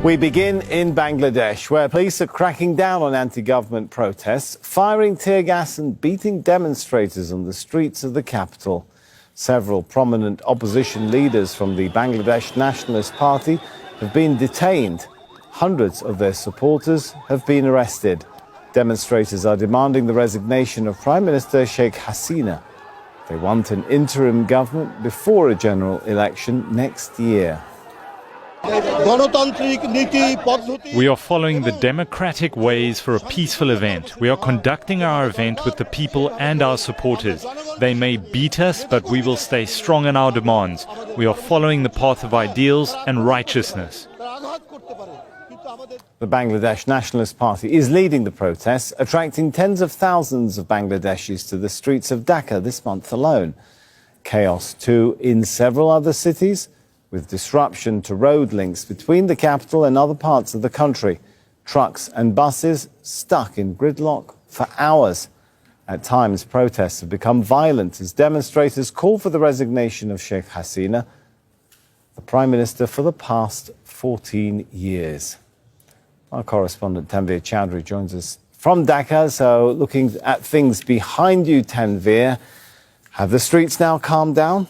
We begin in Bangladesh, where police are cracking down on anti-government protests, firing tear gas and beating demonstrators on the streets of the capital. Several prominent opposition leaders from the Bangladesh Nationalist Party have been detained. Hundreds of their supporters have been arrested. Demonstrators are demanding the resignation of Prime Minister Sheikh Hasina. They want an interim government before a general election next year. We are following the democratic ways for a peaceful event. We are conducting our event with the people and our supporters. They may beat us, but we will stay strong in our demands. We are following the path of ideals and righteousness. The Bangladesh Nationalist Party is leading the protests, attracting tens of thousands of Bangladeshis to the streets of Dhaka this month alone. Chaos, too, in several other cities, with disruption to road links between the capital and other parts of the country. Trucks and buses stuck in gridlock for hours. At times, protests have become violent as demonstrators call for the resignation of Sheikh Hasina, the Prime Minister for the past 14 years. Our correspondent Tanveer Chowdhury joins us from Dhaka. So looking at things behind you, Tanveer, have the streets now calmed down?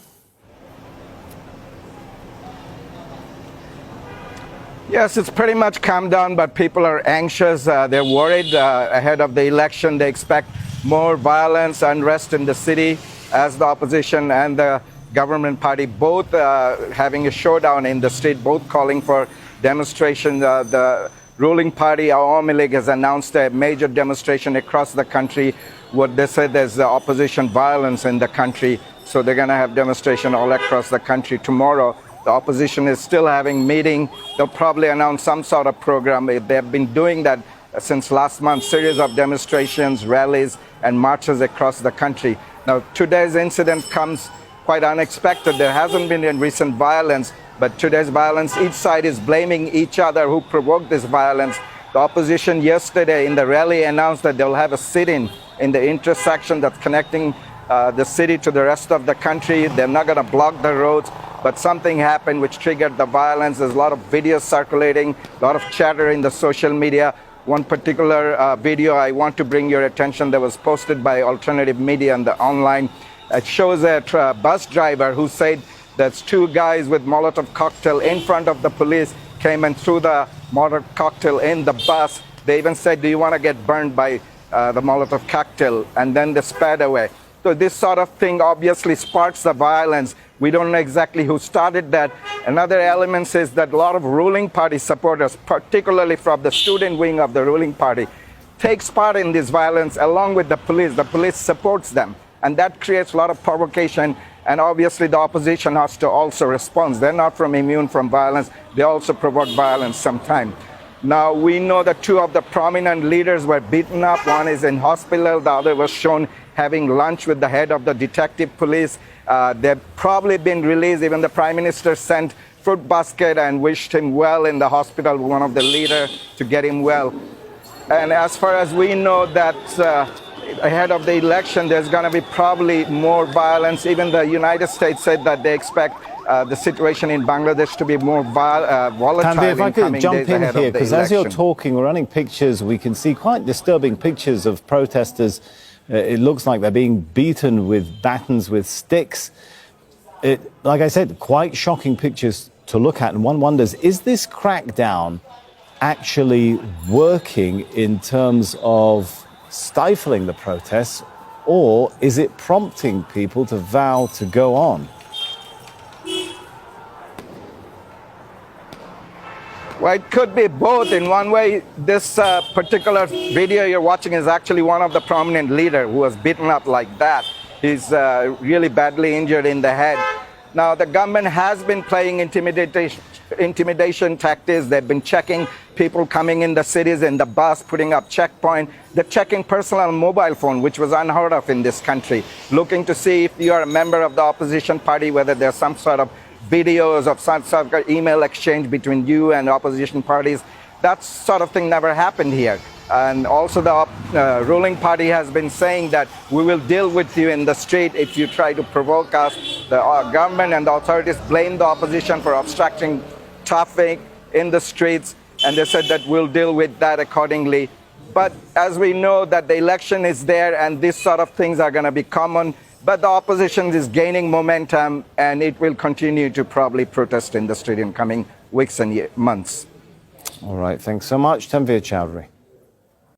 Yes, it's pretty much calmed down, but people are anxious. They're worried ahead of the election. They expect more violence, unrest in the city as the opposition and the government party both having a showdown in the street, both calling for demonstration. The ruling party, Awami League, has announced a major demonstration across the country. What they said is the opposition violence in the country. So they're going to have demonstration all across the country tomorrow. The opposition is still having meeting. They'll probably announce some sort of program. They have been doing that since last month, series of demonstrations, rallies, and marches across the country. Now, today's incident comes quite unexpected. There hasn't been any recent violence, but today's violence, each side is blaming each other who provoked this violence. The opposition yesterday in the rally announced that they'll have a sit-in in the intersection that's connecting the city to the rest of the country. They're not going to block the roads. But something happened which triggered the violence. There's a lot of videos circulating, a lot of chatter in the social media. One particular video I want to bring your attention that was posted by alternative media and the online. It shows a bus driver who said that two guys with Molotov cocktail in front of the police came and threw the Molotov cocktail in the bus. They even said, "Do you want to get burned by the Molotov cocktail?" And then they sped away. So this sort of thing obviously sparks the violence. We don't know exactly who started that. Another element is that a lot of ruling party supporters, particularly from the student wing of the ruling party, takes part in this violence along with the police. The police supports them, and that creates a lot of provocation. And obviously the opposition has to also respond. They're not immune from violence. They also provoke violence sometimes. Now, we know that two of the prominent leaders were beaten up. One is in hospital. The other was shown having lunch with the head of the detective police. They've probably been released. Even the Prime Minister sent fruit basket and wished him well in the hospital, one of the leaders, to get him well. And as far as we know that ahead of the election, there's going to be probably more violence. Even the United States said that they expect the situation in Bangladesh to be more volatile. Tanveer, if I could jump in here, because as you're talking, we're running pictures. We can see quite disturbing pictures of protesters. It looks like they're being beaten with batons, with sticks. Like I said, quite shocking pictures to look at. And one wonders, is this crackdown actually working in terms of stifling the protests, or is it prompting people to vow to go on? Well, it could be both. In one way, this particular video you're watching is actually one of the prominent leaders who was beaten up like that. He's really badly injured in the head. Now, the government has been playing intimidation tactics. They've been checking people coming in the cities in the bus, putting up checkpoint. They're checking personal mobile phone, which was unheard of in this country, looking to see if you are a member of the opposition party, whether there's some sort of videos of some sort of email exchange between you and opposition parties. That sort of thing never happened here. And also the ruling party has been saying that we will deal with you in the street if you try to provoke us. The government and the authorities blame the opposition for obstructing traffic in the streets. and they said that we'll deal with that accordingly. But as we know that the election is there and these sort of things are going to be common, but the opposition is gaining momentum and it will continue to probably protest in the street in coming weeks and months. All right, thanks so much, Tanveer Chowdhury.